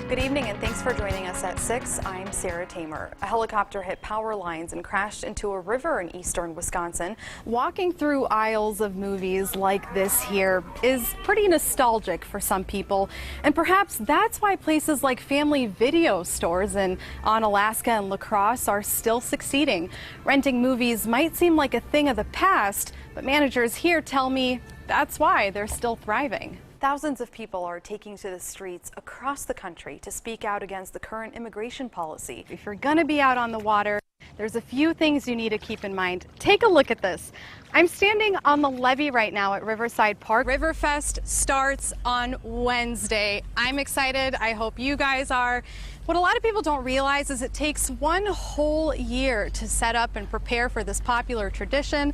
Good evening and thanks for joining us at 6. I'm Sarah Thamer. A helicopter hit power lines and crashed into a river in eastern Wisconsin. Walking through aisles of movies like this here is pretty nostalgic for some people, and perhaps that's why places like family video stores in Alaska and La Crosse are still succeeding. Renting movies might seem like a thing of the past, but managers here tell me that's why they're still thriving. Thousands of people are taking to the streets across the country to speak out against the current immigration policy. If you're going to be out on the water, there's a few things you need to keep in mind. Take a look at this. I'm standing on the levee right now at Riverside Park. Riverfest starts on Wednesday. I'm excited. I hope you guys are. What a lot of people don't realize is it takes one whole year to set up and prepare for this popular tradition.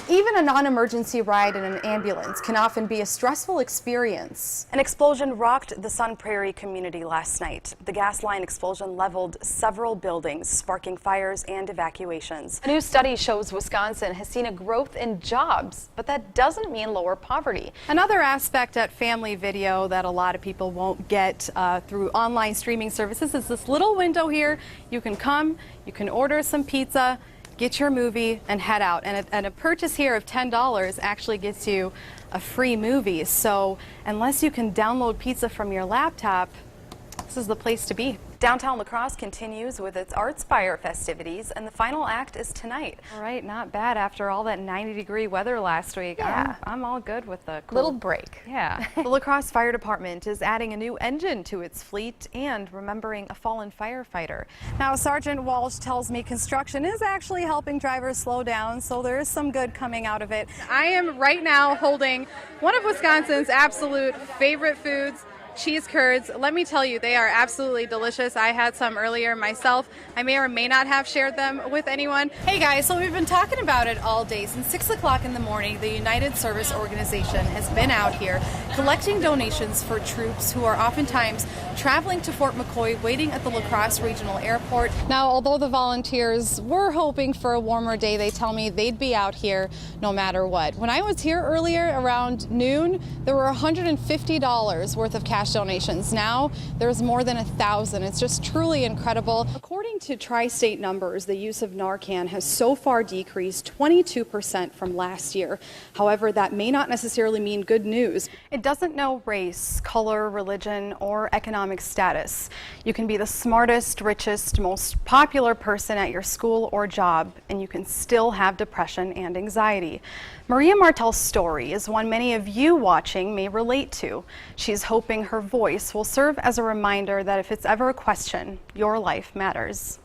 Even a non-emergency ride in an ambulance can often be a stressful experience. An explosion rocked the Sun Prairie community last night. The gas line explosion leveled several buildings, sparking fires and evacuations. A new study shows Wisconsin has seen a growth in jobs, but that doesn't mean lower poverty. Another aspect at family video that a lot of people won't get through online streaming services is this little window here. You can come, you can order some pizza, get your movie and head out. And a purchase here of $10 actually gets you a free movie. So unless you can download pizza from your laptop, this is the place to be. Downtown La Crosse continues with its Artspire festivities, and the final act is tonight. All right, not bad after all that 90-degree weather last week. Yeah. I'm all good with the little break. Yeah. The La Crosse Fire Department is adding a new engine to its fleet and remembering a fallen firefighter. Now, Sergeant Walsh tells me construction is actually helping drivers slow down, so there is some good coming out of it. I am right now holding one of Wisconsin's absolute favorite foods, cheese curds. Let me tell you, they are absolutely delicious. I had some earlier myself. I may or may not have shared them with anyone. Hey guys, so we've been talking about it all day. Since 6 o'clock in the morning, the United Service Organization has been out here collecting donations for troops who are oftentimes traveling to Fort McCoy, waiting at the La Crosse Regional Airport. Now, although the volunteers were hoping for a warmer day, they tell me they'd be out here no matter what. When I was here earlier around noon, there were $150 worth of cash donations. Now there's more than 1,000. It's just truly incredible. According to tri-state numbers, the use of Narcan has so far decreased 22% from last year. However, that may not necessarily mean good news. It doesn't know race, color, religion, or economic status. You can be the smartest, richest, most popular person at your school or job, and you can still have depression and anxiety. Maria Martel's story is one many of you watching may relate to. She's hoping her voice will serve as a reminder that if it's ever a question, your life matters.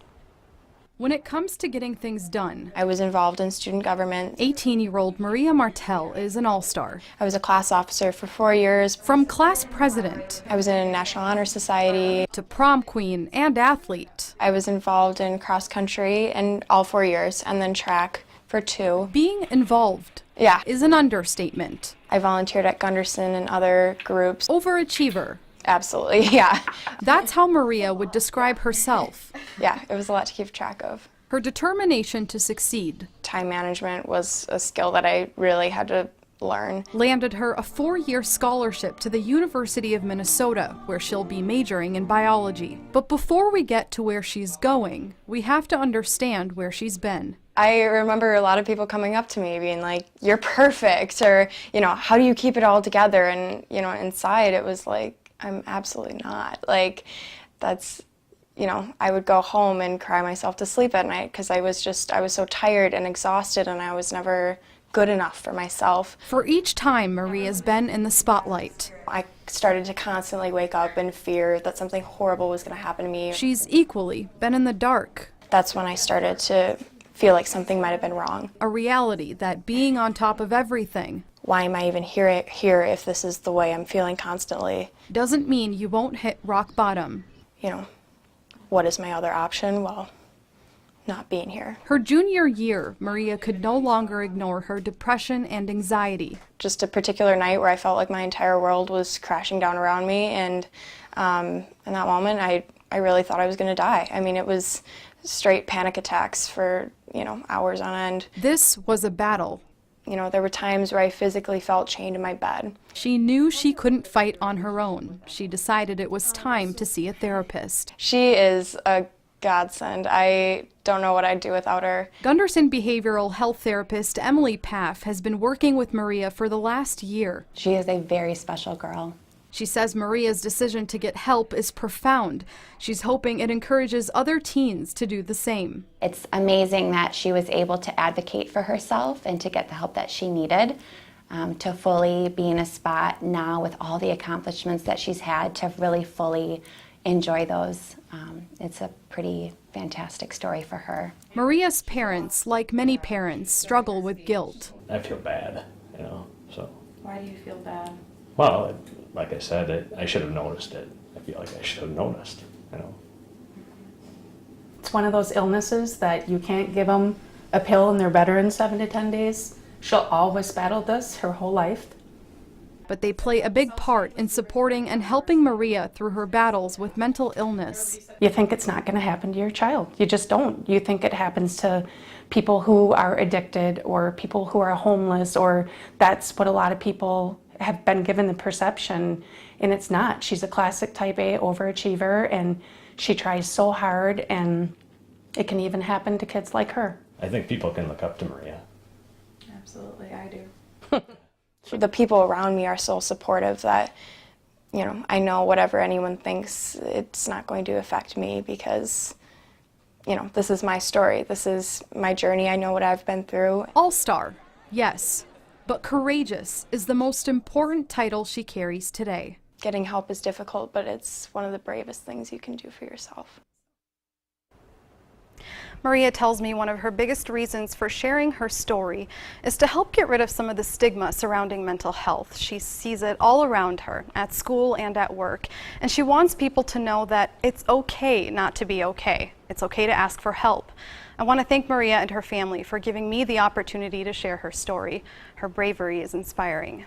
When it comes to getting things done, I was involved in student government. 18-year-old Maria Martel is an all-star. I was a class officer for 4 years. From class president, I was in a National Honor Society, to prom queen and athlete. I was involved in cross country in all 4 years, and then track for 2. Being involved is an understatement. I volunteered at Gunderson and other groups. Overachiever. Absolutely, yeah. That's how Maria would describe herself. Yeah, it was a lot to keep track of. Her determination to succeed. Time management was a skill that I really had to learn. Landed her a 4-year scholarship to the University of Minnesota, where she'll be majoring in biology. But before we get to where she's going, we have to understand where she's been. I remember a lot of people coming up to me being like, "You're perfect," or, "How do you keep it all together?" And, inside it was like, I'm absolutely not. Like, that's, I would go home and cry myself to sleep at night because I was so tired and exhausted, and I was never good enough for myself. For each time Maria's been in the spotlight, I started to constantly wake up in fear that something horrible was going to happen to me. She's equally been in the dark. That's when I started to feel like something might have been wrong. A reality that being on top of everything, why am I even here if this is the way I'm feeling constantly? Doesn't mean you won't hit rock bottom. What is my other option? Well, not being here. Her junior year, Maria could no longer ignore her depression and anxiety. Just a particular night where I felt like my entire world was crashing down around me, and in that moment I really thought I was going to die. I mean, it was straight panic attacks for, hours on end. This was a battle. There were times where I physically felt chained in my bed. She knew she couldn't fight on her own. She decided it was time to see a therapist. She is a godsend. I don't know what I'd do without her. Gunderson behavioral health therapist Emily Paff has been working with Maria for the last year. She is a very special girl. She says Maria's decision to get help is profound. She's hoping it encourages other teens to do the same. It's amazing that she was able to advocate for herself and to get the help that she needed to fully be in a spot now with all the accomplishments that she's had to really fully enjoy those. It's a pretty fantastic story for her. Maria's parents, like many parents, struggle with guilt. I feel bad, so. Why do you feel bad? Well, like I said, I should have noticed it. I feel like I should have noticed, It's one of those illnesses that you can't give them a pill and they're better in 7 to 10 days. She'll always battle this her whole life. But they play a big part in supporting and helping Maria through her battles with mental illness. You think it's not going to happen to your child. You just don't. You think it happens to people who are addicted or people who are homeless, or that's what a lot of people have been given the perception, and it's not. She's a classic type A overachiever, and she tries so hard, and it can even happen to kids like her. I think people can look up to Maria. Absolutely, I do. The people around me are so supportive that, I know whatever anyone thinks, it's not going to affect me because, this is my story. This is my journey. I know what I've been through. All-star, yes. But courageous is the most important title she carries today. Getting help is difficult, but it's one of the bravest things you can do for yourself. Maria tells me one of her biggest reasons for sharing her story is to help get rid of some of the stigma surrounding mental health. She sees it all around her, at school and at work, and she wants people to know that it's okay not to be okay. It's okay to ask for help. I want to thank Maria and her family for giving me the opportunity to share her story. Her bravery is inspiring.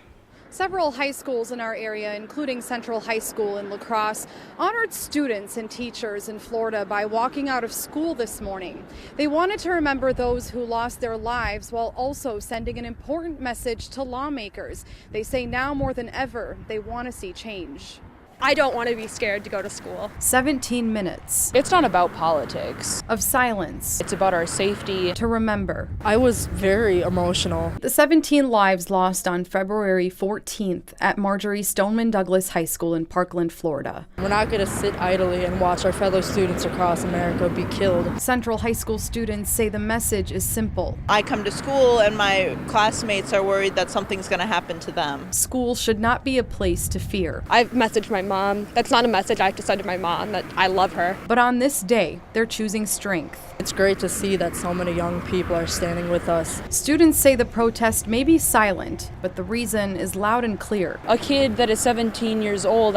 Several high schools in our area, including Central High School in La Crosse, honored students and teachers in Florida by walking out of school this morning. They wanted to remember those who lost their lives while also sending an important message to lawmakers. They say now more than ever, they want to see change. I don't want to be scared to go to school. 17 minutes. It's not about politics. Of silence. It's about our safety. To remember. I was very emotional. The 17 lives lost on February 14th at Marjorie Stoneman Douglas High School in Parkland, Florida. We're not going to sit idly and watch our fellow students across America be killed. Central High School students say the message is simple. I come to school and my classmates are worried that something's going to happen to them. School should not be a place to fear. I've messaged my mom. That's not a message I have to send to my mom, that I love her. But on this day, they're choosing strength. It's great to see that so many young people are standing with us. Students say the protest may be silent, but the reason is loud and clear. A kid that is 17 years old,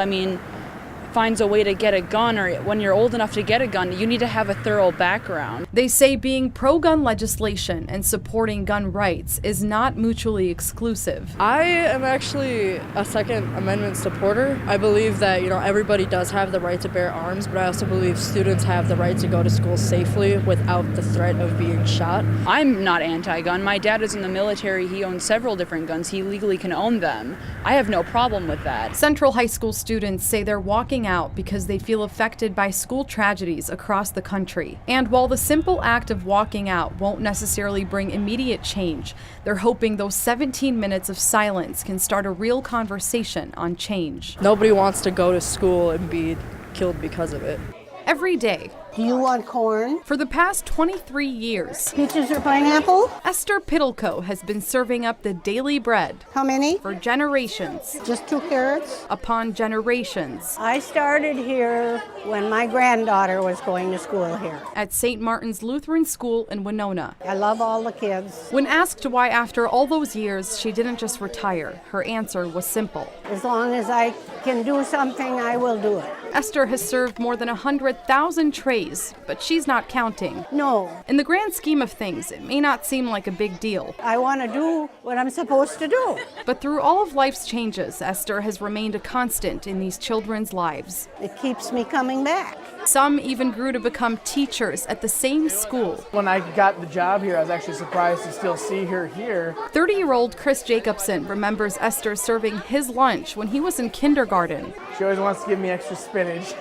finds a way to get a gun, or when you're old enough to get a gun, you need to have a thorough background. They say being pro-gun legislation and supporting gun rights is not mutually exclusive. I am actually a Second Amendment supporter. I believe that, everybody does have the right to bear arms, but I also believe students have the right to go to school safely without the threat of being shot. I'm not anti-gun. My dad is in the military. He owns several different guns. He legally can own them. I have no problem with that. Central High School students say they're walking out because they feel affected by school tragedies across the country. And while the simple act of walking out won't necessarily bring immediate change, they're hoping those 17 minutes of silence can start a real conversation on change. Nobody wants to go to school and be killed because of it. Every day, Do you want corn? for the past 23 years, Peaches or pineapple? Esther Piddleco has been serving up the daily bread How many? for generations Just 2 carrots? upon generations I started here when my granddaughter was going to school here. at St. Martin's Lutheran School in Winona. I love all the kids. When asked why after all those years she didn't just retire, her answer was simple. As long as I can do something, I will do it. Esther has served more than 100,000 trays, but she's not counting. No, In the grand scheme of things, it may not seem like a big deal. I want to do what I'm supposed to do. But through all of life's changes, Esther has remained a constant in these children's lives. It keeps me coming back. Some even grew to become teachers at the same school. When I got the job here, I was actually surprised to still see her here. 30-year-old Chris Jacobson remembers Esther serving his lunch when he was in kindergarten. She always wants to give me extra spinach.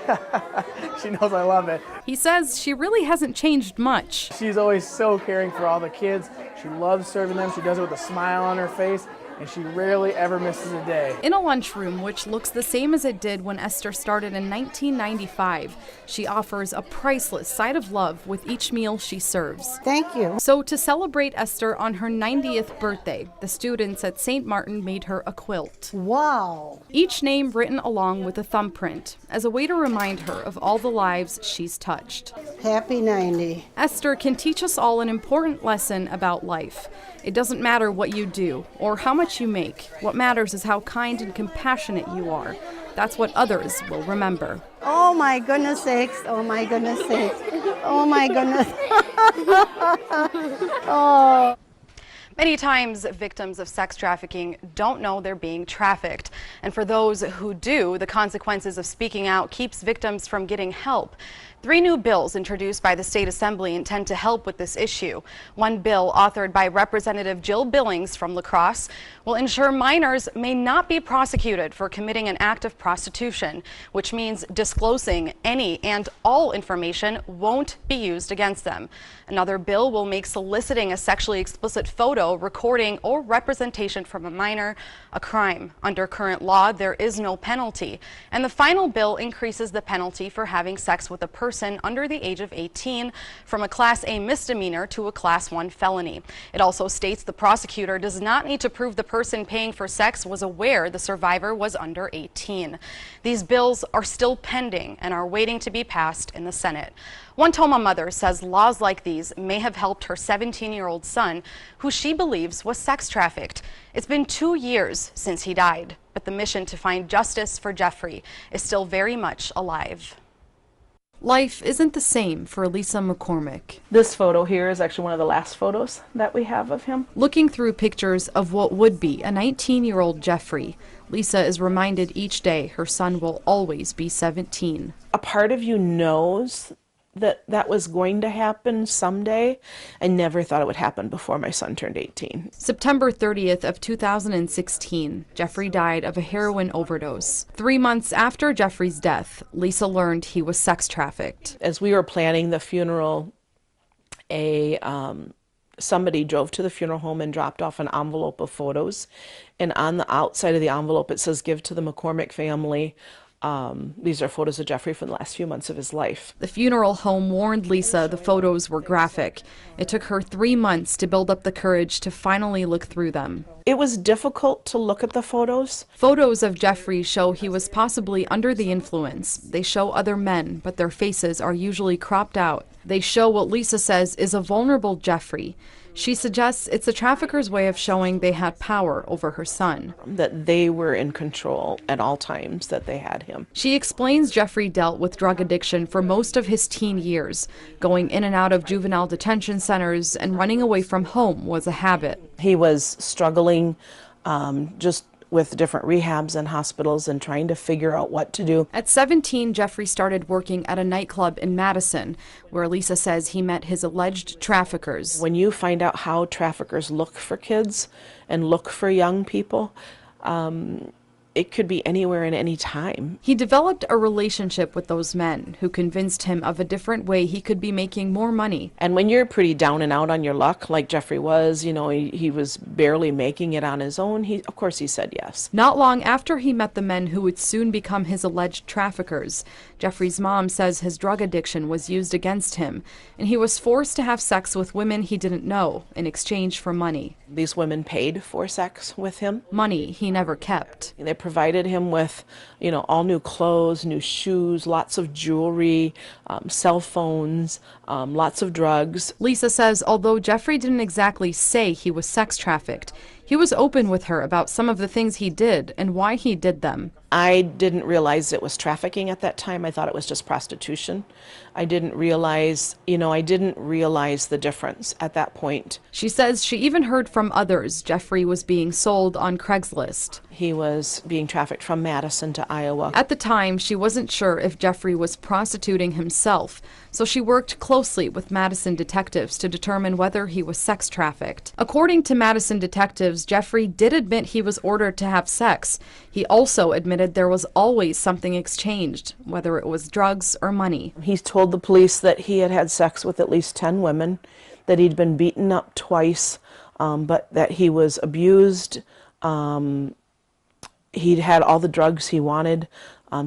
She knows I love it. He says she really hasn't changed much. She's always so caring for all the kids. She loves serving them. She does it with a smile on her face, and she rarely ever misses a day. In a lunchroom, which looks the same as it did when Esther started in 1995, she offers a priceless side of love with each meal she serves. Thank you. So to celebrate Esther on her 90th birthday, the students at St. Martin made her a quilt. Wow. Each name written along with a thumbprint as a way to remind her of all the lives she's touched. Happy 90. Esther can teach us all an important lesson about life. It doesn't matter what you do or how much you make. What matters is how kind and compassionate you are. That's what others will remember. Oh my goodness sakes. Oh my goodness sakes. Oh my goodness. Oh. Many times, victims of sex trafficking don't know they're being trafficked. And for those who do, the consequences of speaking out keeps victims from getting help. 3 new bills introduced by the State Assembly intend to help with this issue. One bill, authored by Representative Jill Billings from La Crosse, will ensure minors may not be prosecuted for committing an act of prostitution, which means disclosing any and all information won't be used against them. Another bill will make soliciting a sexually explicit photo, recording, or representation from a minor a crime. Under current law, there is no penalty. And the final bill increases the penalty for having sex with a person under the age of 18 from a Class A misdemeanor to a Class 1 felony. It also states the prosecutor does not need to prove the person paying for sex was aware the survivor was under 18. These bills are still pending and are waiting to be passed in the Senate. One Toma mother says laws like these may have helped her 17-year-old son, who she believes was sex trafficked. It's been 2 years since he died, but the mission to find justice for Jeffrey is still very much alive. Life isn't the same for Lisa McCormick. This photo here is actually one of the last photos that we have of him. Looking through pictures of what would be a 19-year-old Jeffrey, Lisa is reminded each day her son will always be 17. A part of you knows that that was going to happen someday. I never thought it would happen before my son turned 18. September 30th of 2016, Jeffrey died of a heroin overdose. 3 months after Jeffrey's death, Lisa learned he was sex trafficked. As we were planning the funeral, somebody drove to the funeral home and dropped off an envelope of photos. And on the outside of the envelope, it says, "Give to the McCormick family." These are photos of Jeffrey from the last few months of his life. The funeral home warned Lisa the photos were graphic. It took her 3 months to build up the courage to finally look through them. It was difficult to look at the photos. Photos of Jeffrey show he was possibly under the influence. They show other men, but their faces are usually cropped out. They show what Lisa says is a vulnerable Jeffrey. She suggests it's a trafficker's way of showing they had power over her son. That they were in control at all times, that they had him. She explains Jeffrey dealt with drug addiction for most of his teen years. Going in and out of juvenile detention centers and running away from home was a habit. He was struggling just with different rehabs and hospitals and trying to figure out what to do. At 17, Jeffrey started working at a nightclub in Madison, where Lisa says he met his alleged traffickers. When you find out how traffickers look for kids and look for young people, it could be anywhere and any time. He developed a relationship with those men who convinced him of a different way he could be making more money. And when you're pretty down and out on your luck, like Jeffrey was, you know, he was barely making it on his own, of course he said yes. Not long after he met the men who would soon become his alleged traffickers, Jeffrey's mom says his drug addiction was used against him, and he was forced to have sex with women he didn't know in exchange for money. These women paid for sex with him. Money he never kept. They provided him with, you know, all new clothes, new shoes, lots of jewelry, cell phones, lots of drugs. Lisa says although Jeffrey didn't exactly say he was sex trafficked, He was open with her about some of the things he did and why he did them. I didn't realize it was trafficking at that time. I thought it was just prostitution. I didn't realize the difference at that point. She says she even heard from others Jeffrey was being sold on Craigslist. He was being trafficked from Madison to Iowa. At the time, she wasn't sure if Jeffrey was prostituting himself, so she worked closely with Madison detectives to determine whether he was sex trafficked. According to Madison detectives, Jeffrey did admit he was ordered to have sex. He also admitted there was always something exchanged, whether it was drugs or money. He told the police that he had had sex with at least 10 women, that he'd been beaten up twice, but that he was abused. He'd had all the drugs he wanted.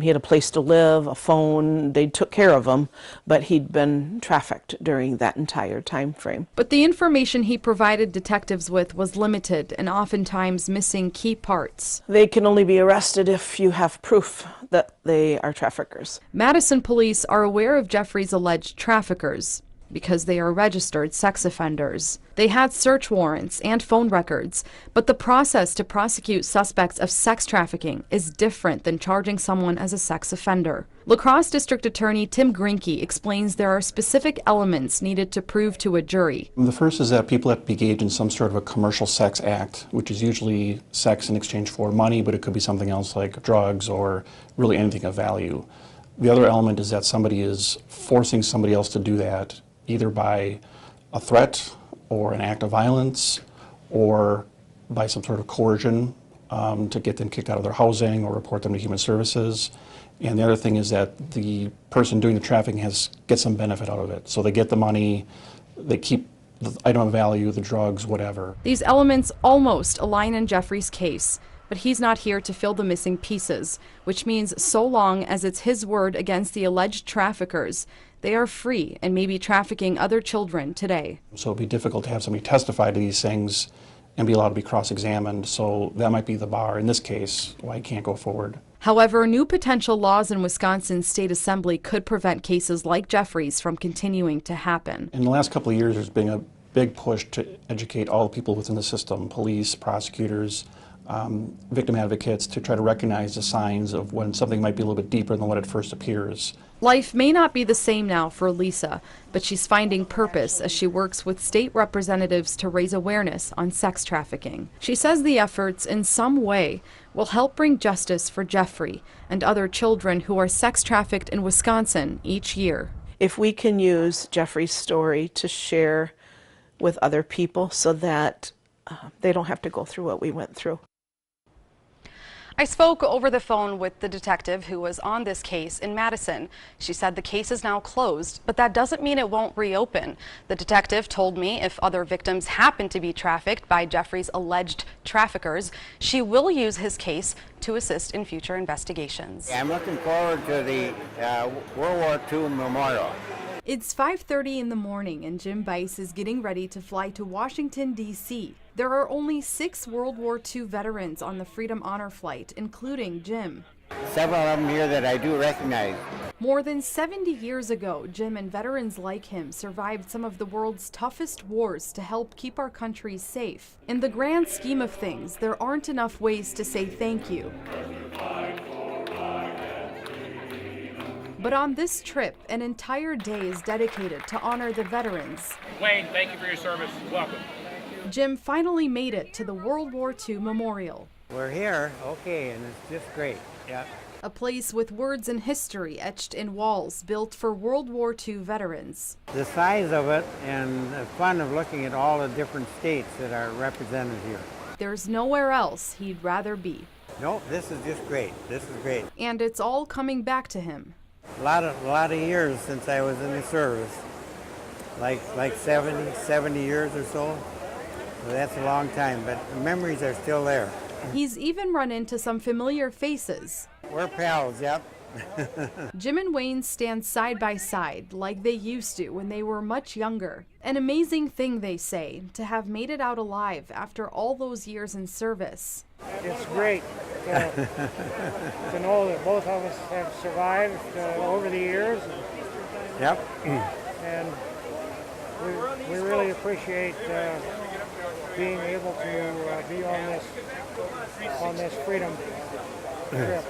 He had a place to live, a phone. They took care of him, but he'd been trafficked during that entire time frame. But the information he provided detectives with was limited and oftentimes missing key parts. They can only be arrested if you have proof that they are traffickers. Madison police are aware of Jeffrey's alleged traffickers because they are registered sex offenders. They had search warrants and phone records, but the process to prosecute suspects of sex trafficking is different than charging someone as a sex offender. La Crosse District Attorney Tim Grinke explains there are specific elements needed to prove to a jury. The first is that people have to be engaged in some sort of a commercial sex act, which is usually sex in exchange for money, but it could be something else like drugs or really anything of value. The other element is that somebody is forcing somebody else to do that, either by a threat or an act of violence or by some sort of coercion to get them kicked out of their housing or report them to human services. And the other thing is that the person doing the trafficking gets some benefit out of it. So they get the money, they keep the item of value, the drugs, whatever. These elements almost align in Jeffrey's case, but he's not here to fill the missing pieces, which means so long as it's his word against the alleged traffickers, they are free and may be trafficking other children today. So it'd be difficult to have somebody testify to these things and be allowed to be cross-examined. So that might be the bar in this case why he can't go forward. However, new potential laws in Wisconsin's state assembly could prevent cases like Jeffrey's from continuing to happen. In the last couple of years, there's been a big push to educate all the people within the system, police, prosecutors, victim advocates, to try to recognize the signs of when something might be a little bit deeper than what it first appears. Life may not be the same now for Lisa, but she's finding purpose as she works with state representatives to raise awareness on sex trafficking. She says the efforts, in some way, will help bring justice for Jeffrey and other children who are sex trafficked in Wisconsin each year. If we can use Jeffrey's story to share with other people so that they don't have to go through what we went through. I spoke over the phone with the detective who was on this case in Madison. She said the case is now closed, but that doesn't mean it won't reopen. The detective told me if other victims happen to be trafficked by Jeffrey's alleged traffickers, she will use his case to assist in future investigations. I'm looking forward to the World War II memorial. It's 5:30 in the morning and Jim Bice is getting ready to fly to Washington, D.C. There are only 6 World War II veterans on the Freedom Honor flight, including Jim. Several of them here that I do recognize. More than 70 years ago, Jim and veterans like him survived some of the world's toughest wars to help keep our country safe. In the grand scheme of things, there aren't enough ways to say thank you. But on this trip, an entire day is dedicated to honor the veterans. Wayne, thank you for your service. Welcome. Jim finally made it to the World War II Memorial. We're here, okay, and it's just great. Yeah. A place with words and history etched in walls built for World War II veterans. The size of it and the fun of looking at all the different states that are represented here. There's nowhere else he'd rather be. No, this is just great. This is great. And it's all coming back to him. A lot of years since I was in the service, like 70 years or so. So that's a long time, but the memories are still there. He's even run into some familiar faces. We're pals, yep. Jim and Wayne stand side by side like they used to when they were much younger. An amazing thing, they say, to have made it out alive after all those years in service. It's great to know that both of us have survived over the years. Yep. And we really appreciate being able to be on on this freedom trip.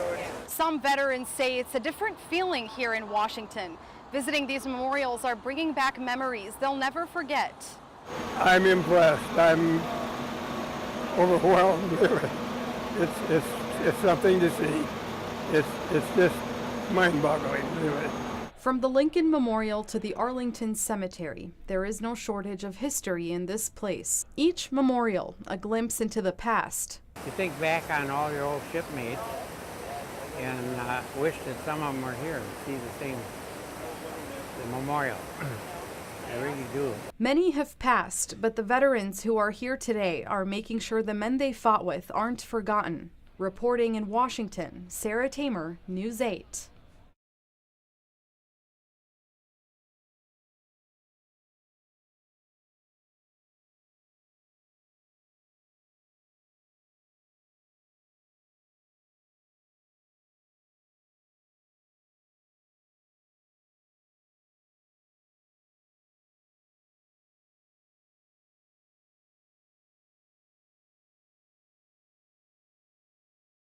Some veterans say it's a different feeling here in Washington. Visiting these memorials are bringing back memories they'll never forget. I'm impressed. I'm overwhelmed. It's something to see. It's just mind-boggling, really. From the Lincoln Memorial to the Arlington Cemetery, there is no shortage of history in this place. Each memorial, a glimpse into the past. You think back on all your old shipmates and wish that some of them were here to see the memorial. I really do. Many have passed, but the veterans who are here today are making sure the men they fought with aren't forgotten. Reporting in Washington, Sarah Thamer, News 8.